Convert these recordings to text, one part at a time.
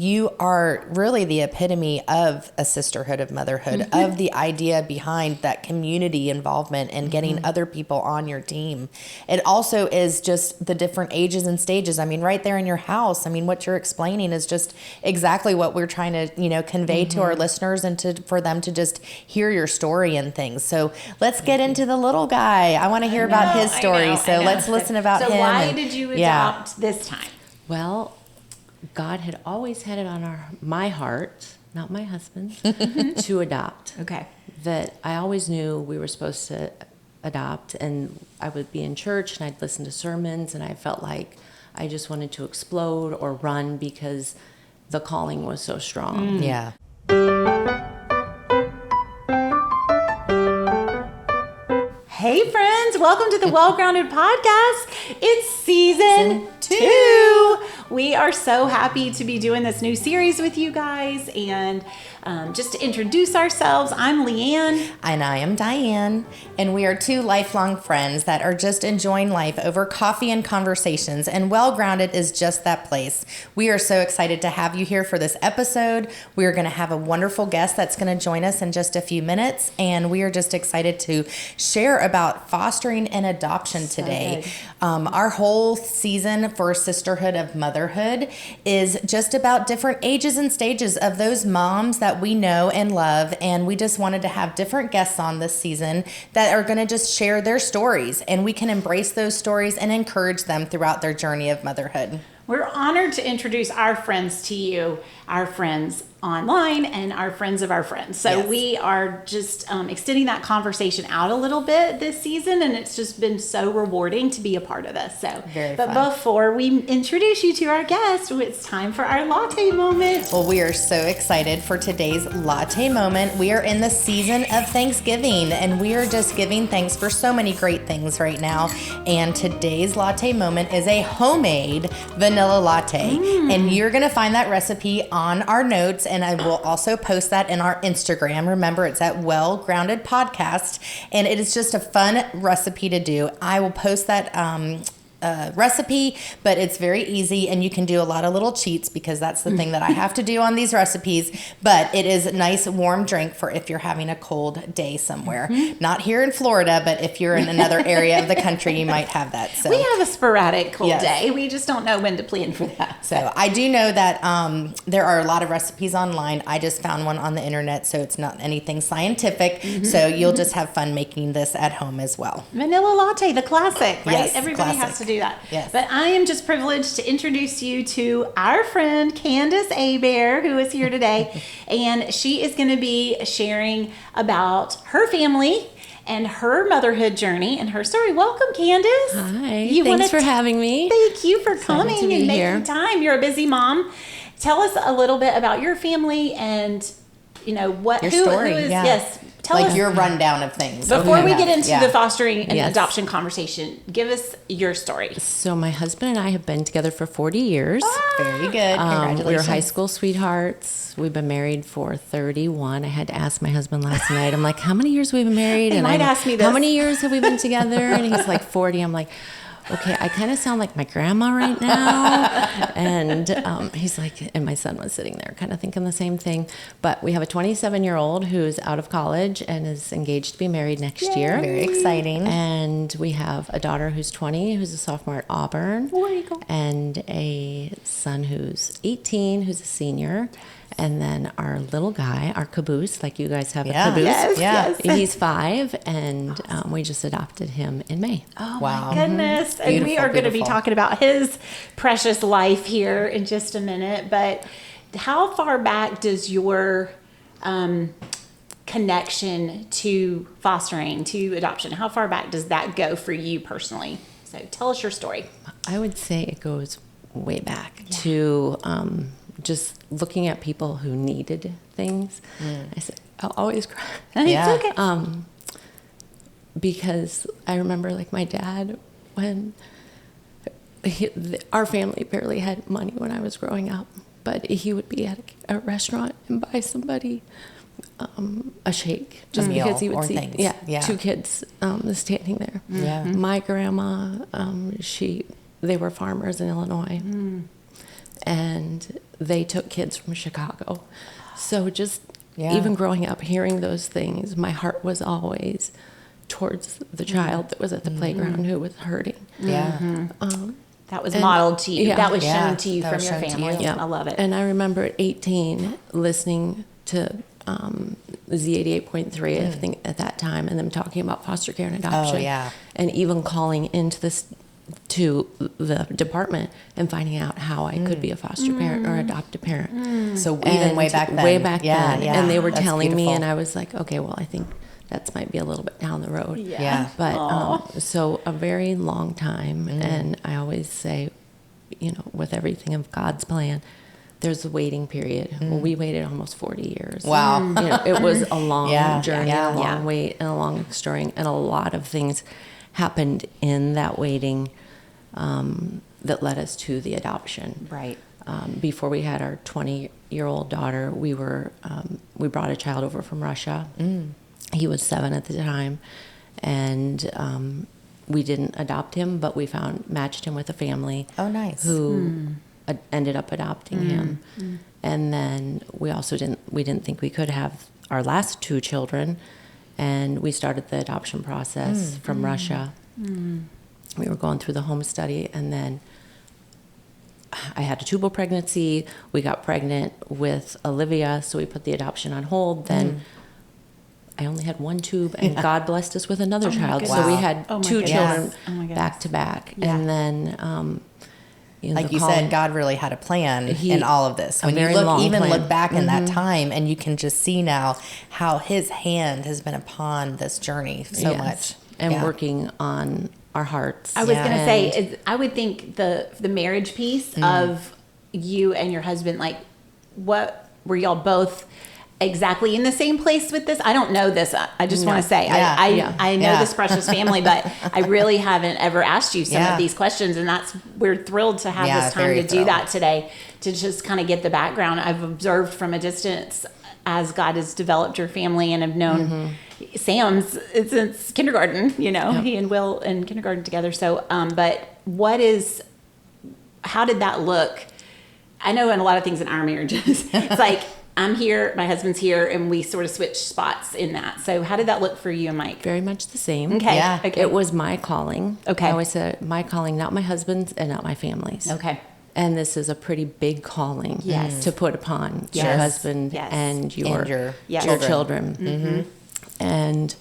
you are really the epitome of a sisterhood of motherhood, of the idea behind that community involvement and getting other people on your team. It also is just the different ages and stages. I mean, right there in your house, I mean, what you're explaining is just exactly what we're trying to, convey to our listeners and for them to just hear your story and things. So let's get into the little guy. I want to hear about his story. So let's listen about him. So why did you adopt this time? Well, God had always had it on my heart, not my husband's, to adopt. Okay. That I always knew we were supposed to adopt, and I would be in church and I'd listen to sermons, and I felt like I just wanted to explode or run because the calling was so strong. Yeah. Hey friends, welcome to the Well Grounded Podcast. It's season 2. We are so happy to be doing this new series with you guys. And just to introduce ourselves, I'm Leanne. And I am Diane. And we are two lifelong friends that are just enjoying life over coffee and conversations. And Well Grounded is just that place. We are so excited to have you here for this episode. We are going to have a wonderful guest that's going to join us in just a few minutes. And we are just excited to share about fostering and adoption today. Our whole season for Sisterhood of Motherhood is just about different ages and stages of those moms that we know and love. And we just wanted to have different guests on this season that are going to just share their stories. And we can embrace those stories and encourage them throughout their journey of motherhood. We're honored to introduce our friends to you, our friends online and our friends of our friends. So we are just extending that conversation out a little bit this season, and it's just been so rewarding to be a part of this. So, but before we introduce you to our guest, it's time for our latte moment. Well, we are so excited for today's latte moment. We are in the season of Thanksgiving, and we are just giving thanks for so many great things right now. And today's latte moment is a homemade vanilla latte. And you're going to find that recipe on our notes, and I will also post that in our Instagram. Remember, it's at Well Grounded Podcast, and it is just a fun recipe to do. I will post that recipe, but it's very easy, and you can do a lot of little cheats because that's the thing that I have to do on these recipes. But it is a nice warm drink for if you're having a cold day somewhere. Not here in Florida, but if you're in another area of the country, you might have that. So we have a sporadic cold day. We just don't know when to plan for that. So I do know that there are a lot of recipes online. I just found one on the internet, so it's not anything scientific. So you'll just have fun making this at home as well. Vanilla latte, the classic, right? Yes, Everybody has to do that. Yes. But I am just privileged to introduce you to our friend Candace Hebert, who is here today. And she is going to be sharing about her family and her motherhood journey and her story. Welcome, Candace. Hi. Thanks for having me. Thank you for coming and making time. You're a busy mom. Tell us a little bit about your family and what your story. Who is, yes. Tell us your rundown of things. Before we get into the fostering and adoption conversation, give us your story. So my husband and I have been together for 40 years. Very good. Congratulations. We were high school sweethearts. We've been married for 31. I had to ask my husband last night. I'm like, how many years have we been married? He might ask me this. How many years have we been together? And he's like 40. I'm like, okay, I kind of sound like my grandma right now. And he's like, and my son was sitting there kind of thinking the same thing. But we have a 27-year-old who's out of college and is engaged to be married next year. Very exciting. And we have a daughter who's 20, who's a sophomore at Auburn. And a son who's 18, who's a senior. And then our little guy, our caboose, like you guys have a caboose. Yes. He's 5, and we just adopted him in May. Oh, wow. My goodness. And we are going to be talking about his precious life here in just a minute. But how far back does your connection to fostering, to adoption, how far back does that go for you personally? So tell us your story. I would say it goes way back to just looking at people who needed things. I said, I'll always cry. It's okay. Because I remember like my dad, when our family barely had money when I was growing up, but he would be at a restaurant and buy somebody a shake just because he would see things. 2 kids standing there. My grandma, they were farmers in Illinois. And they took kids from Chicago. So just Yeah. even growing up, hearing those things, my heart was always towards the child that was at the playground who was hurting. Yeah. That was modeled to you. Yeah. That was Yeah, shown to you that from was your shown to family. you. Yeah. I love it. And I remember at 18 listening to Z88.3, I think at that time, and them talking about foster care and adoption. Oh, yeah. And even calling into this to the department and finding out how I could be a foster parent or adopt a parent. So even way And back then. Way back Yeah, then. yeah. And they were That's telling me, beautiful. and I was like, okay, well, I think that might be a little bit down the road. Yeah. But so a very long time, and I always say, with everything of God's plan, there's a waiting period. Well, we waited almost 40 years. Wow. It was a long Yeah, journey, yeah, a long yeah. wait, and a long story, and a lot of things happened in that waiting that led us to the adoption. Right. Before we had our 20-year-old daughter, we brought a child over from Russia. He was 7 at the time, and we didn't adopt him, but we matched him with a family. Oh, nice. Who ended up adopting him. And then we didn't think we could have our last 2 children, and we started the adoption process from Russia. We were going through the home study, and then I had a tubal pregnancy. We got pregnant with Olivia, so we put the adoption on hold. Then I only had 1 tube, and God blessed us with another child. So we Wow. had Oh my 2 goodness. children Oh my goodness. back to back. Yeah. And then, Like the you calling- said, God really had a plan He- in all of this. a When you very look long plan. look back in that time, and you can just see now how His hand has been upon this journey so Yes. much, and Yeah. working on our hearts. I was Yeah. going to say, I would think the marriage piece of you and your husband, like, what were y'all both exactly in the same place with this? I don't know this. I just want to say, Yeah. I know Yeah. this precious family, but I really haven't ever asked you some Yeah. of these questions, and we're thrilled to have Yeah, this time very to do thrilled. that today, to just kind of get the background. I've observed from a distance as God has developed your family, and have known Sam's since kindergarten, he and Will in kindergarten together. So, but how did that look? I know in a lot of things in our marriages, it's like, I'm here, my husband's here, and we sort of switch spots in that. So how did that look for you and Mike? Very much the same. Okay. Yeah. Okay. It was my calling. Okay. I always said my calling, not my husband's and not my family's. Okay. And this is a pretty big calling Yes. to put upon your Yes. husband Yes. and your, And your Yes. your children. children. And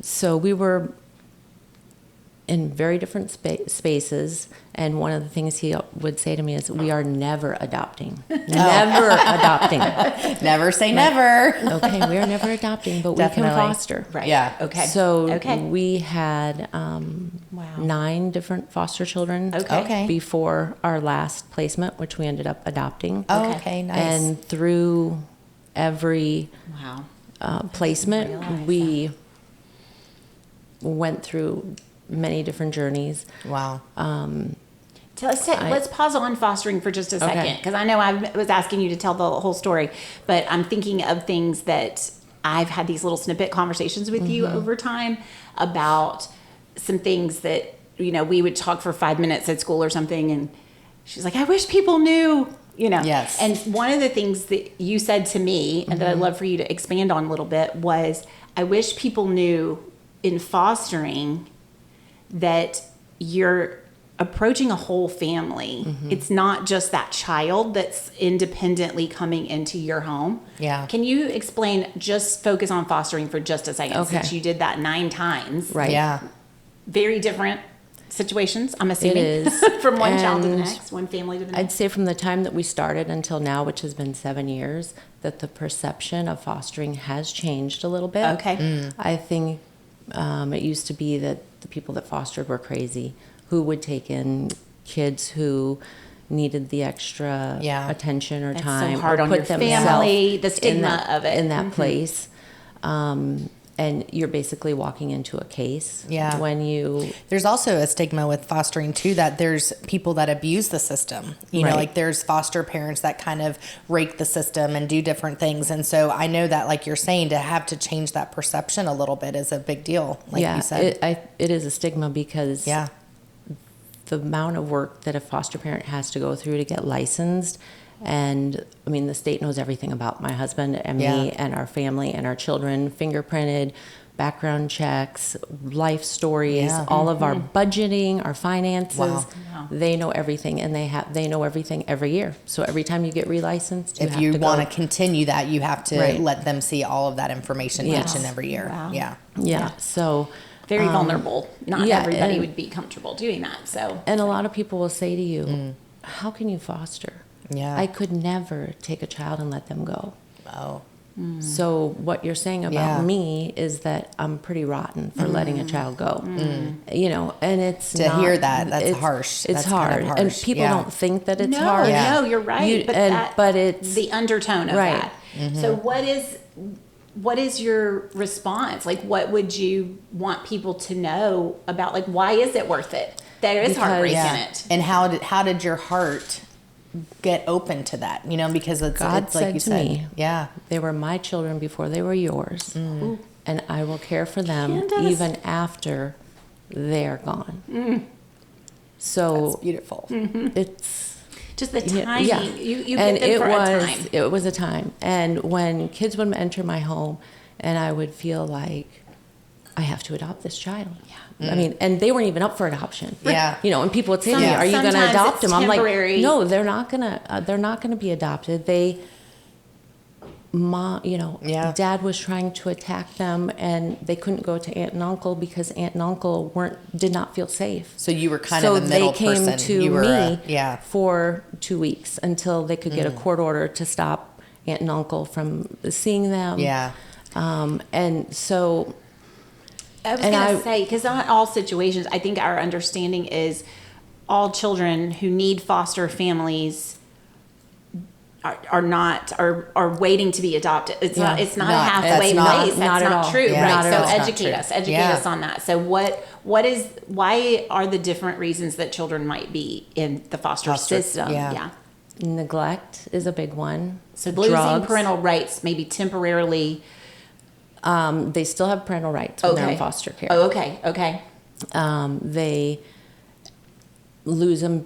so we were in very different spaces. And one of the things he would say to me is, we are never adopting. Never adopting. Never say never. Okay, we are never adopting, but we Definitely. can foster. Right. Yeah. Okay. So Okay. we had Wow. 9 different foster children Okay. before our last placement, which we ended up adopting. Oh, Okay. okay, nice. And through every Wow. placement, realize we went through many different journeys. Wow. Let's pause on fostering for just a second, Okay. because I know I was asking you to tell the whole story, but I'm thinking of things that I've had these little snippet conversations with you over time about some things that, we would talk for 5 minutes at school or something, and she's like, I wish people knew, Yes. And one of the things that you said to me, and that I'd love for you to expand on a little bit, was, I wish people knew in fostering that you're approaching a whole family. It's not just that child that's independently coming into your home. Yeah. Can you explain, just focus on fostering for just a second, Okay. since you did that 9 times. Right. Yeah. Very different situations, I'm assuming. It is. From one child to the And next, one family to the I'd next. say from the time that we started until now, which has been 7 years, that the perception of fostering has changed a little bit. Okay. I think it used to be that the people that fostered were crazy, who would take in kids who needed the extra Yeah. attention or That's time, so hard or on put your themselves family, the in stigma that, of it. in that place. And you're basically walking into a case. Yeah. When you There's also a stigma with fostering too, that there's people that abuse the system. Right. Like there's foster parents that kind of rake the system and do different things. And so I know that, like you're saying, to have to change that perception a little bit is a big deal. Like you said. it is a stigma because Yeah. the amount of work that a foster parent has to go through to get licensed And I mean, the state knows everything about my husband and me and our family and our children, fingerprinted, background checks, life stories, all of our budgeting, our finances. Wow. They know everything, and they know everything every year. So every time you get relicensed, If you want to continue that, you have to let them see all of that information each and every year. Wow. Yeah. So Very vulnerable. Not everybody would be comfortable doing that. So, and a lot of people will say to you, how can you foster? Yeah. I could never take a child and let them go. Oh. So what you're saying about me is that I'm pretty rotten for letting a child go. You know, and it's To hear that, that's harsh. It's That's hard. kind of harsh. And people don't think that it's hard. No, you're right. But it's the undertone of that. So what is your response? Like, what would you want people to know about, like, why is it worth it? There is heartbreak in it. And how did your heart get open to that? You know, because God it's like said you to said. me, Yeah. they were my children before they were yours. And I will care for them Candace. even after they're gone. So That's beautiful. it's Just the timing. Yeah. You and get them for a time. It was a time. And when kids would enter my home and I would feel like I have to adopt this child. Yeah. I mean, and they weren't even up for adoption. Yeah. You know, and people would say to me, "Are you going to Sometimes adopt it's them?" I'm like, temporary. "No, they're not going to be adopted. Dad was trying to attack them, and they couldn't go to aunt and uncle because aunt and uncle did not feel safe. So you were kind of the middle person. So they came to you were, me for 2 weeks until they could get a court order to stop aunt and uncle from seeing them. Yeah. And so I was going to say, because not all situations, I think our understanding is all children who need foster families are waiting to be adopted. It's not a halfway place. That's not true. Yeah. Right. So educate us on that. So why are the different reasons that children might be in the foster system? Yeah. Neglect is a big one. So losing Drugs. parental rights, maybe temporarily. They still have parental rights when they're in foster care. Oh, okay. They lose them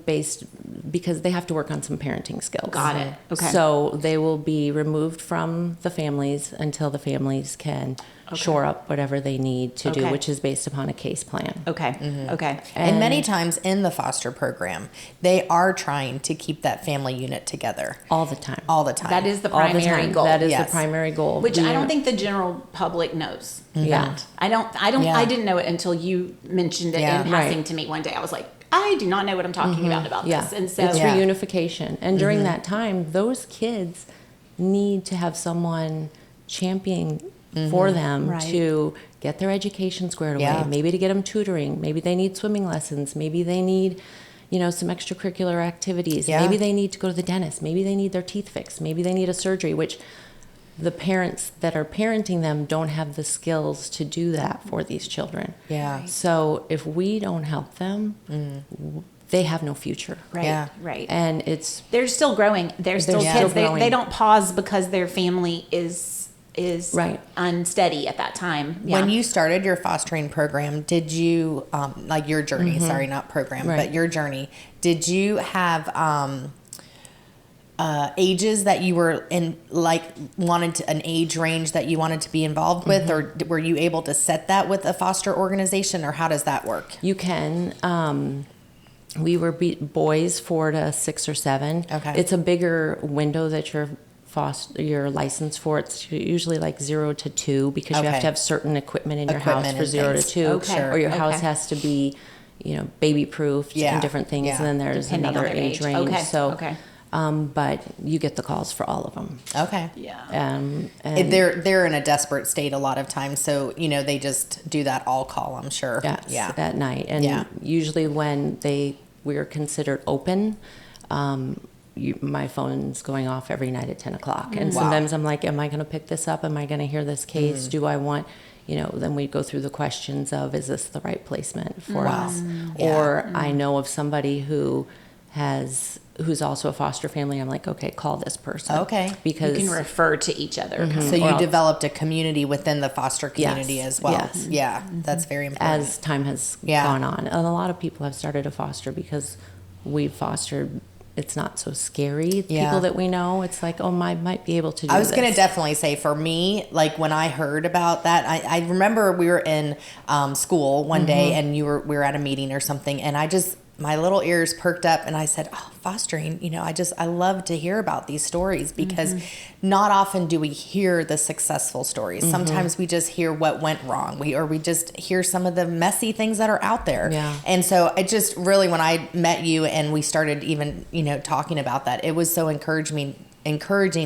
because they have to work on some parenting skills. Got it. Okay. So they will be removed from the families until the families can shore up whatever they need to do, which is based upon a case plan. Okay. Okay. And many times in the foster program, they are trying to keep that family unit together. All the time. All the time. That is the All the primary time. goal. That is the primary goal. Which I don't think the general public knows. Yeah. I didn't know it until you mentioned it in passing to me one day. I was like, I do not know what I'm talking about this. And so it's reunification. And during that time, those kids need to have someone championing for them to get their education squared away, maybe to get them tutoring, maybe they need swimming lessons, maybe they need, some extracurricular activities, maybe they need to go to the dentist, maybe they need their teeth fixed, maybe they need a surgery, which the parents that are parenting them don't have the skills to do that for these children. Yeah. So if we don't help them, they have no future. Right. Yeah. Right. And they're still growing. They're still kids. They don't pause because their family is unsteady at that time. Yeah. When you started your fostering program, did you like your journey? Sorry, not program, but your journey. Did you have ages that you were in, like an age range that you wanted to be involved with, or were you able to set that with a foster organization, or how does that work? You can. We were boys 4 to 6 or 7. Okay. It's a bigger window that you're licensed for. It's usually like 0 to 2 because you have to have certain equipment in your house for 0 to 2, or your house has to be, baby proofed and different things. And then there's Depending another on their age age. range. Okay. So, but you get the calls for all of them. Okay. Yeah. And They're in a desperate state a lot of times, so they just do that all call, I'm sure. Yes, at night. And usually when we're considered open, my phone's going off every night at 10 o'clock. And sometimes I'm like, am I going to pick this up? Am I going to hear this case? Do I want, then we go through the questions of, is this the right placement for us? Or I know of somebody who's also a foster family. I'm like, okay, call this person. Okay. Because you can refer to each other. So you developed a community within the foster community as well. Yes. Yeah, that's very important. As time has gone on. And a lot of people have started to foster because we've fostered it's not so scary. Yeah. People that we know, it's like, oh, I might be able to do I was this. going to definitely say for me, like when I heard about that, I remember we were in school one day and we were at a meeting or something, and my little ears perked up and I said, oh, fostering, I love to hear about these stories because not often do we hear the successful stories. Sometimes we just hear what went wrong. We just hear some of the messy things that are out there. Yeah. And so it just really, when I met you and we started even, talking about that, it was so encouraging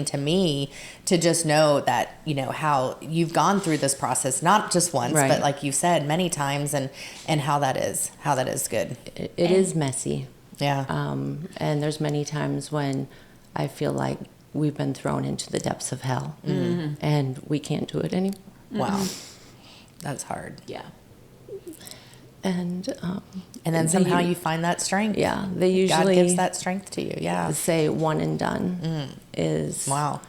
to me to just know that, how you've gone through this process, not just once, Right. but like you said, many times, and how that is good. It is messy. Yeah. And there's many times when I feel like we've been thrown into the depths of hell and we can't do it anymore. Wow. That's hard. Yeah. And then somehow you find that strength. Yeah, they God usually gives that strength to you. Yeah. say one and done is Wow.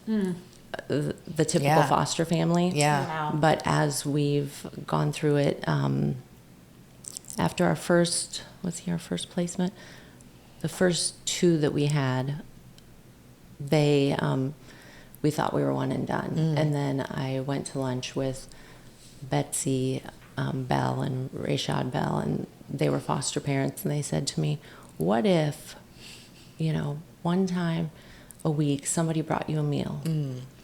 the typical Yeah. foster family. Yeah. Wow. But as we've gone through it, after our first placement? The first two that we had, we thought we were one and done. And then I went to lunch with Betsy Bell and Rashad Bell, and they were foster parents, and they said to me, what if, one time a week somebody brought you a meal?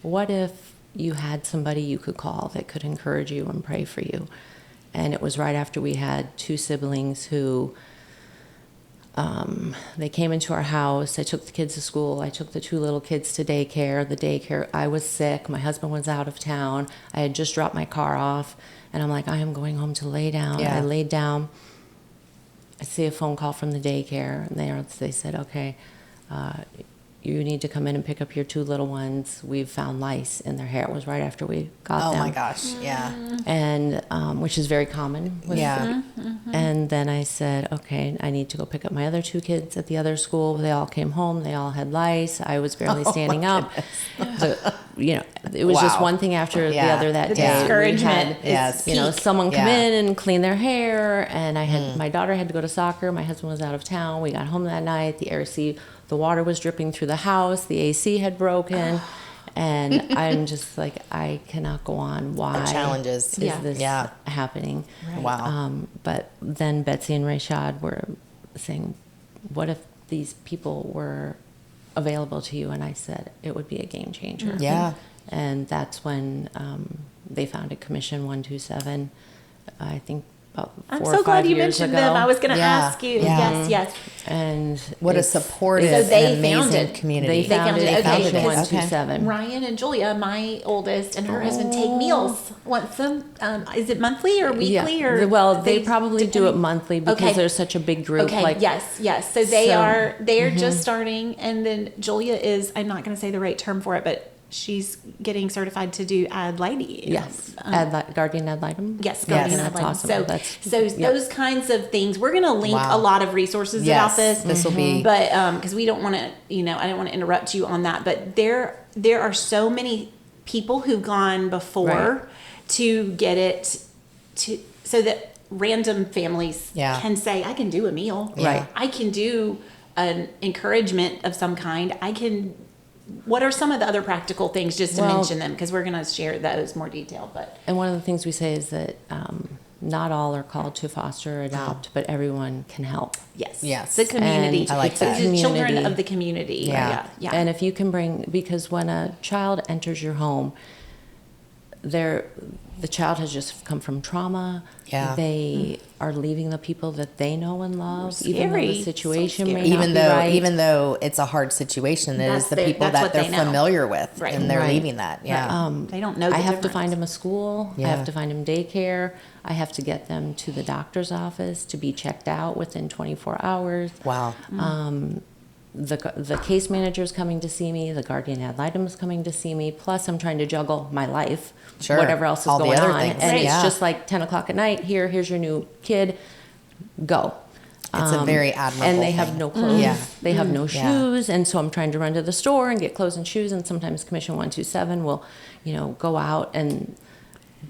What if you had somebody you could call that could encourage you and pray for you? And it was right after we had two siblings who, they came into our house. I took the kids to school. I took the two little kids to daycare. I was sick. My husband was out of town. I had just dropped my car off. And I'm like, I am going home to lay down. Yeah. I laid down. I see a phone call from the daycare. And they said, okay, you need to come in and pick up your two little ones. We've found lice in their hair. It was right after we got them. Oh my gosh. Yeah. And which is very common. Yeah. And then I said, okay, I need to go pick up my other two kids at the other school. They all came home. They all had lice. I was barely standing up. It was just Wow. one thing after the Yeah. other that The day. discouragement We had, is someone come Yeah. in and clean their hair. And I had my daughter had to go to soccer. My husband was out of town. We got home that night. The water was dripping through the house. The AC had broken. And I'm just like, I cannot go on. Why The challenges. is Yeah. this Yeah. happening? Wow. But then Betsy and Rashad were saying, what if these people were available to you? And I said, it would be a game changer. Yeah. And that's when they founded Commission 127, I think about 4 I'm or so 5 glad you years mentioned ago. them. I was going to Yeah. ask you. Yeah. Yes. And What a it's- supportive So they and found amazing it. community. They founded founded it. Okay, Commission because- 127. Ryan and Julia, my oldest, and her husband take meals once is it monthly or weekly? Yeah. Or Well, they probably do it depending- monthly because Okay. there's such a big group. Okay. Like, yes. So they So- are just starting, and then Julia is. I'm not going to say the right term for it, but she's getting certified to do ad litem. yes, guardian ad litem. Yes, Yes. guardian ad That's litem. awesome. So those kinds of things. We're going to link Wow. a lot of resources Yes. about this. This will be. But because we don't want to, I don't want to interrupt you on that. But there are so many people who've gone before Right. to get it so that random families Yeah. can say, I can do a meal. Yeah. Right. I can do an encouragement of some kind. I can. What are some of the other practical things, just to Well- mention them, because we're going to share those more detailed. But And one of the things we say is that not all are called to foster or adopt, but everyone can help. yes, Yes. the community. And I like It's that. the children Community. of the community. Yeah. Yeah. And if you can because when a child enters your home, the child has just come from trauma. Yeah. They are leaving the people that they know and love, even though Scary. the So situation scary. may not be right. Even though it's a hard situation, it That's is the their- people that's that what they're they know. familiar with, Right. and they're Right. leaving that. Yeah. They don't know the I have to difference. find him a school. Yeah. I have to find him daycare. I have to get them to the doctor's office to be checked out within 24 hours. Wow. The case manager is coming to see me. The guardian ad litem is coming to see me. Plus, I'm trying to juggle my life, Sure. whatever else is All the going other on, things. and Right. it's Yeah. just like 10 o'clock at night. Here's your new kid. Go. It's a very admirable And they have thing. no clothes. Yeah. They have no Yeah. shoes, and so I'm trying to run to the store and get clothes and shoes. And sometimes Commission 127 will, go out and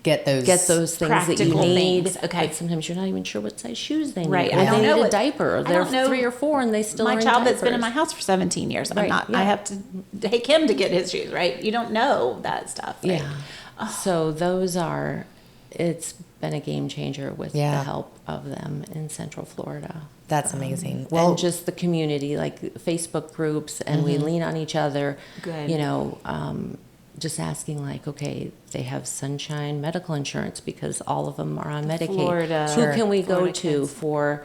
get those things that you practical need. things. Okay. But sometimes you're not even sure what size shoes they need. Right. Or I don't they know need a what- diaper. I They're don't know 3 or 4 and they still my are in child that's been in diapers. my house for 17 years. Right, yeah. I have to take him to get his shoes, right? You don't know that stuff. Right? Yeah. So it's been a game changer with the help of them in Central Florida. That's amazing. And just the community, like Facebook groups, and we lean on each other. Good. You know, just asking like, okay, they have Sunshine medical insurance because all of them are on Medicaid. Florida. Who can we Florida go to kids. for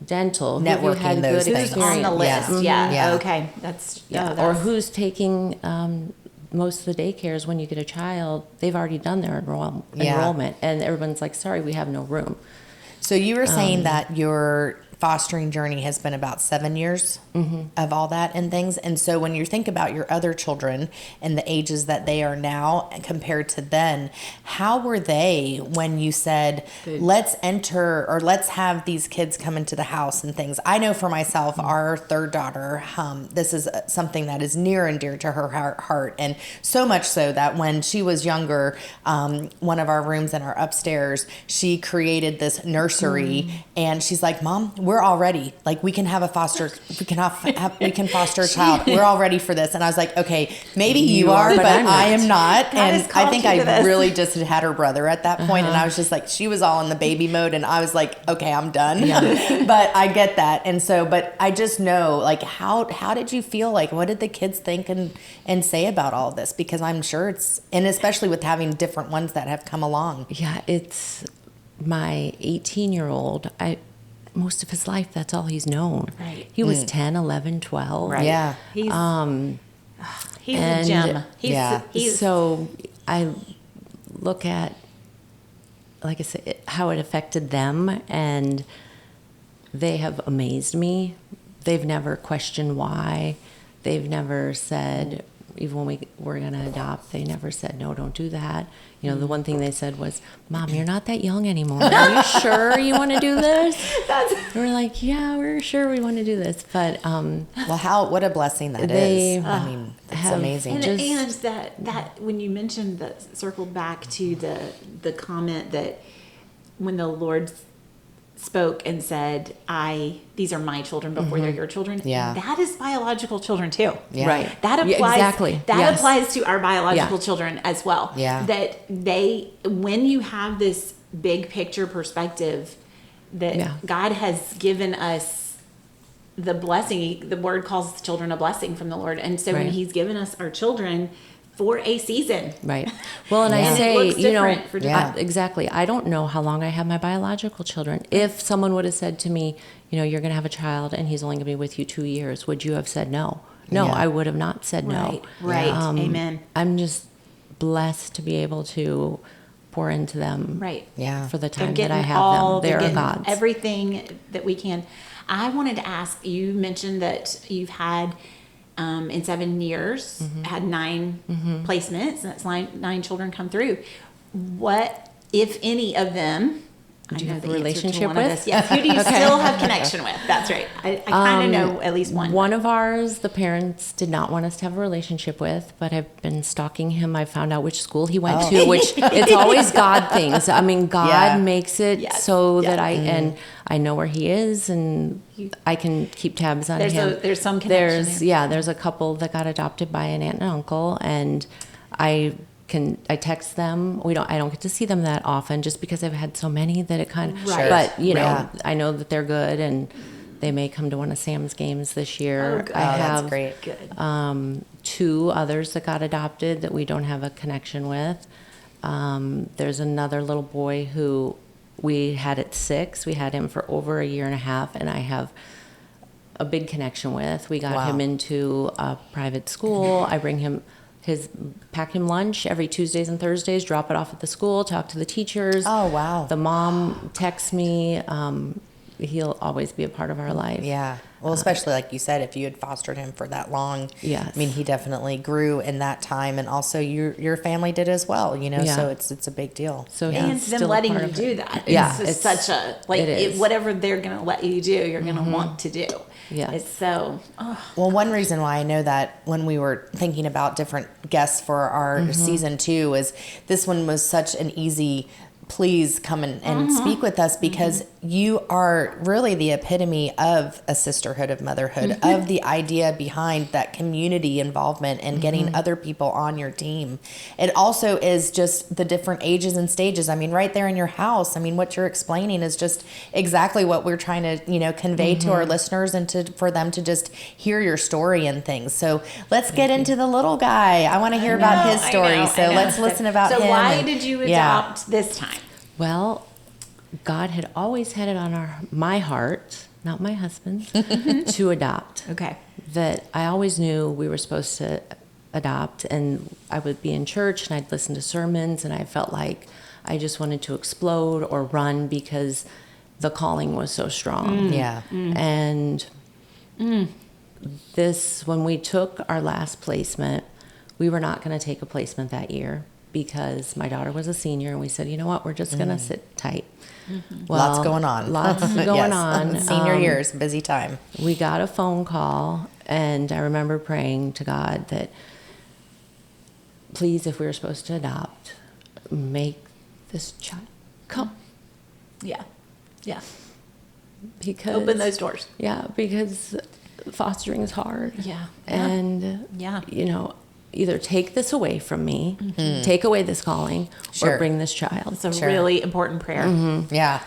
dental? Who have you Networking, had those good things. Who's on the experience? list? Yeah. Yeah. Yeah. Okay. That's Yeah, oh, or that's- who's taking most of the daycares when you get a child, they've already done their enrollment, and everyone's like, sorry, we have no room. So you were saying that your fostering journey has been about 7 years of all that and things. And so when you think about your other children and the ages that they are now compared to then, how were they when you said, let's enter or let's have these kids come into the house and things? I know for myself, our third daughter, this is something that is near and dear to her heart. And so much so that when she was younger, one of our rooms in our upstairs, she created this nursery and she's like, Mom, we're all ready. Like we can have a foster, we can foster a child. We're all ready for this. And I was like, okay, maybe you are, but I am not. And I think I really just had her brother at that point. And I was just like, she was all in the baby mode. And I was like, okay, I'm done. Yeah. But I get that. And so, but I just know, like, how did you feel? Like, what did the kids think and say about all of this? Because I'm sure and especially with having different ones that have come along. Yeah, it's my 18-year-old. Most of his life, that's all he's known. Right. He was 10, 11, 12. Right. Yeah. He's a gem. So I look at, like I said, how it affected them, and they have amazed me. They've never questioned why. They've never said, even when we were going to adopt, they never said, no, don't do that. You know, the one thing they said was, Mom, you're not that young anymore. Are you sure you want to do this? We're like, yeah, we're sure we want to do this. But, well, what a blessing that is. I mean, it's amazing. And that when you mentioned that, circled back to the comment that when the Lord spoke and said, these are my children before they're your children. Yeah. That is biological children too. Yeah. Right. That applies. Exactly. That applies to our biological Yeah. children as well. Yeah. That when you have this big picture perspective that God has given us the blessing, the word calls children a blessing from the Lord. And so when he's given us our children for a season. Right. Well, and And I it say, looks you know, different for different- exactly. I don't know how long I have my biological children. If someone would have said to me, you know, you're going to have a child and he's only going to be with you 2 years, would you have said no? No, Yeah. I would have not said no. Right. Amen. I'm just blessed to be able to pour into them. Right. Yeah. For the They're time that getting I have all, them. They're getting God's. everything that we can. I wanted to ask, you mentioned that you've had, in 7 years, had 9 placements, and that's 9 children come through. What, if any of them, Do you know have the a answer to relationship one of with? this. Yes. Who do you still have connection with? That's right. I kind of know at least one. One of ours, the parents did not want us to have a relationship with, but I've been stalking him. I found out which school he went to, which it's always God things. I mean, God makes it so that and I know where he is, and I can keep tabs on him. There's some connection there. There's a couple that got adopted by an aunt and uncle, and I text them. I don't get to see them that often just because I've had so many that it kind of, Right. but you know, I know that they're good, and they may come to one of Sam's games this year. good. I have that's great. Good. 2 others that got adopted that we don't have a connection with. There's another little boy who we had at 6. We had him for over a year and a half, and I have a big connection with. We got him into a private school. I bring him pack him lunch every Tuesdays and Thursdays, drop it off at the school, talk to the teachers. Oh, wow. The mom texts me. He'll always be a part of our life. Yeah. Well, especially like you said, if you had fostered him for that long. Yes. I mean, he definitely grew in that time, and also your family did as well, you know, so it's a big deal. So And he's them still a letting part you of do it. that. Yeah, It's such a, like, it is. whatever they're going to let you do, you're going to want to do. Yeah. It's so, Well, one reason why I know that when we were thinking about different guests for our season 2 is this one was such an easy, please come and speak with us, because you are really the epitome of a sisterhood of motherhood, of the idea behind that community involvement and getting other people on your team. It also is just the different ages and stages. I mean, right there in your house, I mean, what you're explaining is just exactly what we're trying to, convey to our listeners and for them to just hear your story and things. So let's get into the little guy. I want to hear about his story. So let's listen about him. So why did you adopt this time? Well, God had always had it on my heart, not my husband's, to adopt. Okay. That I always knew we were supposed to adopt, and I would be in church and I'd listen to sermons, and I felt like I just wanted to explode or run because the calling was so strong. Yeah. And when we took our last placement, we were not going to take a placement that year because my daughter was a senior, and we said, you know what, we're just going to sit tight. Well, Lots going on. Lots going on. Senior years, busy time. We got a phone call, and I remember praying to God that, please, if we were supposed to adopt, make this child come. Yeah. Yeah. Because Open those doors. Yeah, because fostering is hard. Yeah. And, Yeah. either take this away from me, take away this calling, Sure. or bring this child. It's a really important prayer. Yeah.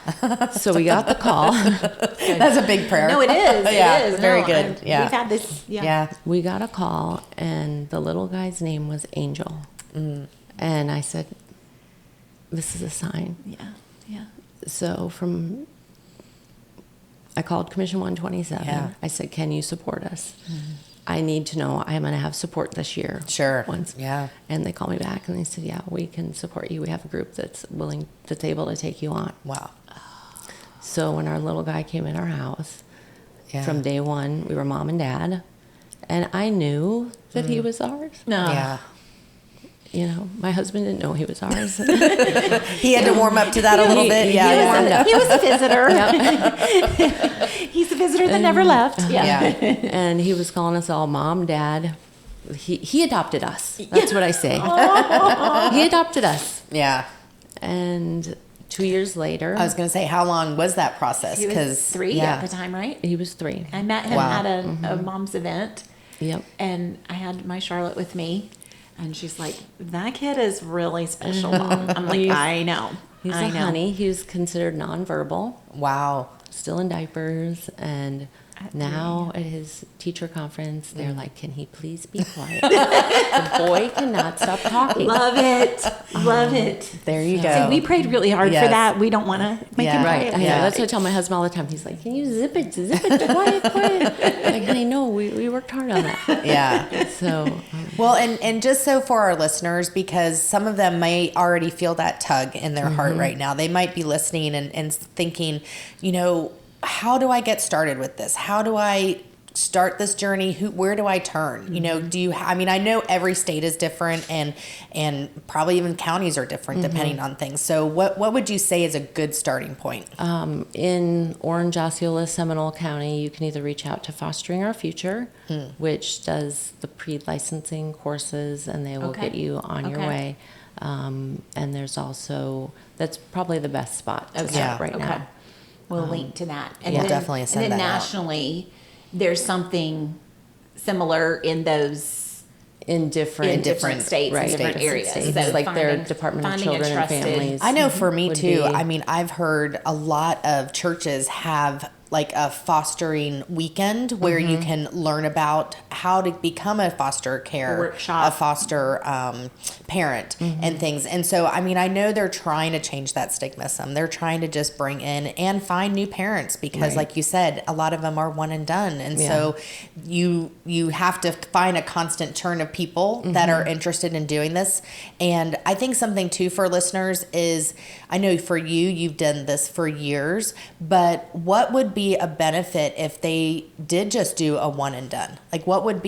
So we got the call. That's a big prayer. No, it is. Yeah, It is. very No, good. We've Yeah. had this. Yeah. Yeah. We got a call, and the little guy's name was Angel. And I said, this is a sign. Yeah. Yeah. So I called Commission 127. Yeah. I said, can you support us? I need to know I'm going to have support this year. Sure. Once. Yeah. And they called me back and they said, yeah, we can support you. We have a group that's able to take you on. Wow. So when our little guy came in our house, Yeah. from day one, we were mom and dad. And I knew that he was ours. No. Yeah. My husband didn't know he was ours. He had to warm up to that a little bit. Yeah. He was a visitor. He's a visitor that never left. Yeah. Yeah. And he was calling us all mom, dad. He adopted us. That's what I say. He adopted us. Yeah. And 2 years later, I was going to say, how long was that process? He was 3 at the time, right? he was 3. I met him Wow. at a mom's event. Yep. And I had my Charlotte with me. And she's like, that kid is really special, Mom. I'm like, I know. He's I a know. honey. He was considered nonverbal, Wow. still in diapers, and now at his teacher conference, they're like, can he please be quiet? The boy cannot stop talking. Love it. Love it. There you go. See, we prayed really hard Yes. for that. We don't want to make Yeah. it Right. quiet. I know. Yeah. That's what I tell my husband all the time. He's like, can you zip it, quiet. Like, honey, no, we worked hard on that. Yeah. So, Well, and just so for our listeners, because some of them may already feel that tug in their heart right now. They might be listening and thinking, how do I get started with this? How do I start this journey? Where do I turn? I know every state is different and probably even counties are different depending on things. So what would you say is a good starting point? in Orange, Osceola, Seminole County, you can either reach out to Fostering Our Future, which does the pre-licensing courses, and they will Okay. get you on your Okay. way. And there's also, that's probably the best spot to Okay. start right Okay. now. We'll link to that. And We'll then, definitely send and then that out. nationally, there's something similar in those In different states, right, in different states. areas. States. So Like their finding- Department of finding a Children and trusted- Families. I know for me would too. be- I've heard a lot of churches have like a fostering weekend where you can learn about how to become a foster care, Workshop. a foster parent and things. And so, I know they're trying to change that stigma some. They're trying to just bring in and find new parents because Right. like you said, a lot of them are one and done. And so you have to find a constant churn of people that are interested in doing this. And I think something too for listeners is, I know for you've done this for years, but what would be a benefit if they did just do a one and done? Like would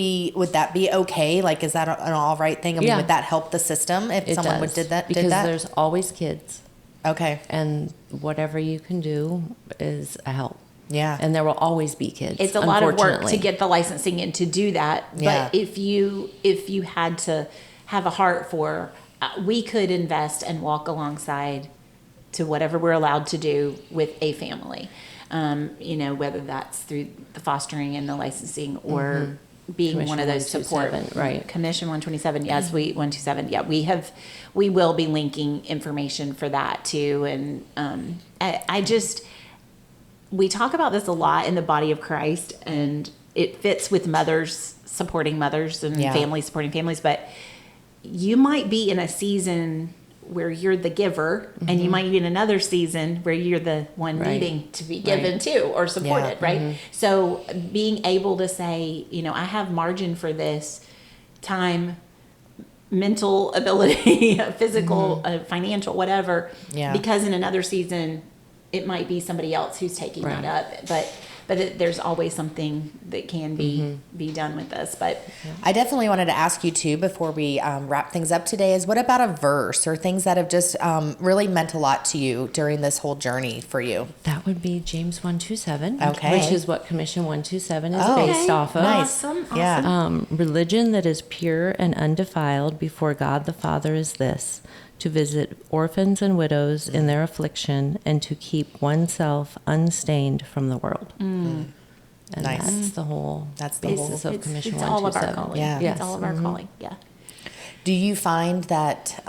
that be okay? Like, is that an all right thing? Yeah. Would that help the system if It someone does, did that? because there's always kids, Okay. and whatever you can do is a help. Yeah. And there will always be kids. It's a lot of work to unfortunately. get the licensing and to do that. Yeah. But if you had to have a heart for, we could invest and walk alongside to whatever we're allowed to do with a family. Whether that's through the fostering and the licensing or being Commission one of those support. 127, right. Commission 127. Yes, 127. Yeah, we will be linking information for that too. And we talk about this a lot in the body of Christ, and it fits with mothers supporting mothers and families supporting families. But you might be in a season where you're the giver, and you might be in another season where you're the one needing to be given to or supported, right? So being able to say, I have margin for this time, mental ability, physical, financial, whatever, because in another season, it might be somebody else who's taking that up. But there's always something that can be done with this. But I definitely wanted to ask you too, before we wrap things up today, is what about a verse or things that have just really meant a lot to you during this whole journey for you? That would be James 1:27, Okay. which is what Commission 127 is based off of. Nice. Awesome. Yeah. Religion that is pure and undefiled before God the Father is this: to visit orphans and widows in their affliction, and to keep oneself unstained from the world. And Nice. that's the whole basis of Commission it's all of our 127. calling. Yeah. It's all of our calling. Yeah. Do you find that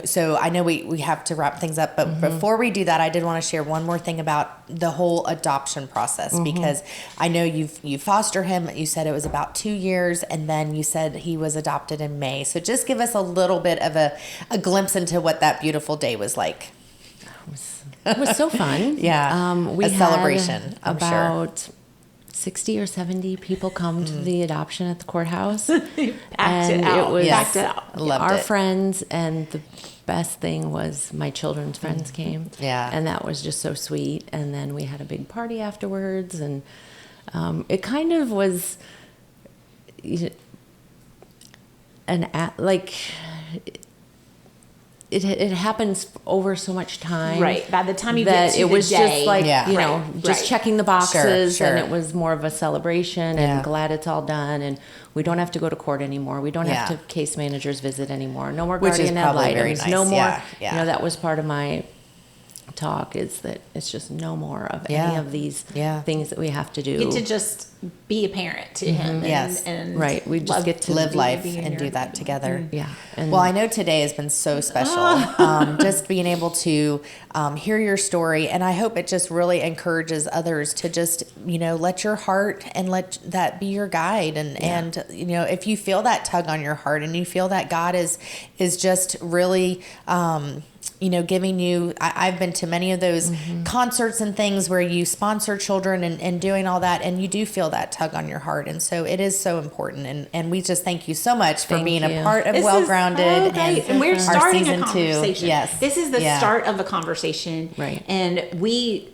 so I know we have to wrap things up, but before we do that, I did want to share one more thing about the whole adoption process, because I know you foster him. You said it was about 2 years, and then you said he was adopted in May. So just give us a little bit of a glimpse into what that beautiful day was like. It was so fun. Yeah. We A had celebration, I'm sure. about 60 or 70 people come to the adoption at the courthouse. Act it out. It was Act it out. Loved our it. friends, and the best thing was my children's friends came. Yeah. And that was just so sweet. And then we had a big party afterwards, and it kind of was it happens over so much time. Right. By the time you that get to it was the just day, like, Right. just checking the boxes, Sure. and it was more of a celebration, Yeah. and glad it's all done, and we don't have to go to court anymore. We don't have Yeah. to case managers visit anymore. No more Which is guardian ad probably very litems. nice. No more. Yeah, yeah. That was part of my talk, is that it's just no more of any Yeah. of these Yeah. things that we have to do. get to just be a parent to him. And, Yes. and Right. We just get to Live life be in and your- do that together. Yeah. And Well, I know today has been so special. Just being able to hear your story, and I hope it just really encourages others to just let your heart and let that be your guide. And if you feel that tug on your heart, and you feel that God is just really giving you. I've been to many of those concerts and things where you sponsor children and doing all that, and you do feel that tug on your heart, and so it is so important. And we just thank you so much for Thank being you. a part of This is Well Grounded, so great. And we're our starting a season 2. conversation. Yes, This is the Yeah. start of a conversation. Right. And we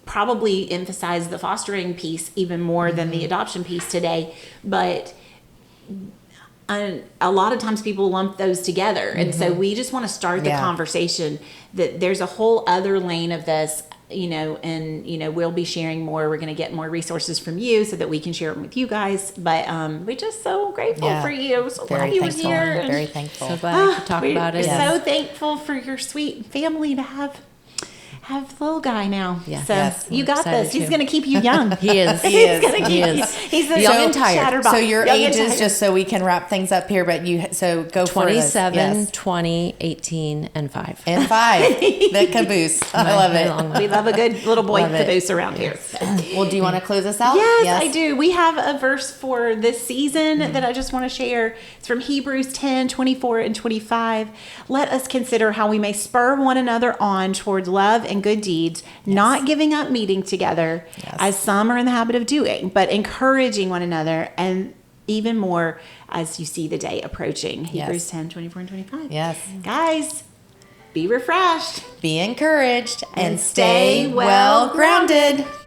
probably emphasize the fostering piece even more than the adoption piece today. But a lot of times people lump those together. And so we just want to start the Yeah. conversation that there's a whole other lane of this, we'll be sharing more. We're going to get more resources from you so that we can share them with you guys. But we're just so grateful Yeah. for you. So glad Very you were thankful. here. And Very thankful. so glad I could talk we're about it. so thankful for your sweet family to have the little guy now. Yeah. So Yes. you We're got excited this. He's too. going to keep you young. He is. He is. He's going to He keep you. is. He's a Young and tired. chatterbox. So your Young and ages, tired. just so we can wrap things up here, but so go for it. 27, Yes. 20, 18, and 5. And 5, the caboose. I love My it. long one. We love a good little boy Love it. caboose around here. Well, do you want to close us out? Yes, I do. We have a verse for this season Mm-hmm. that I just want to share. It's from Hebrews 10, 24 and 25. Let us consider how we may spur one another on towards love and good deeds, not giving up meeting together as some are in the habit of doing, but encouraging one another, and even more as you see the day approaching. Hebrews 10, 24 and 25. Yes. Guys, be refreshed. Be encouraged and stay stay well well-grounded. grounded.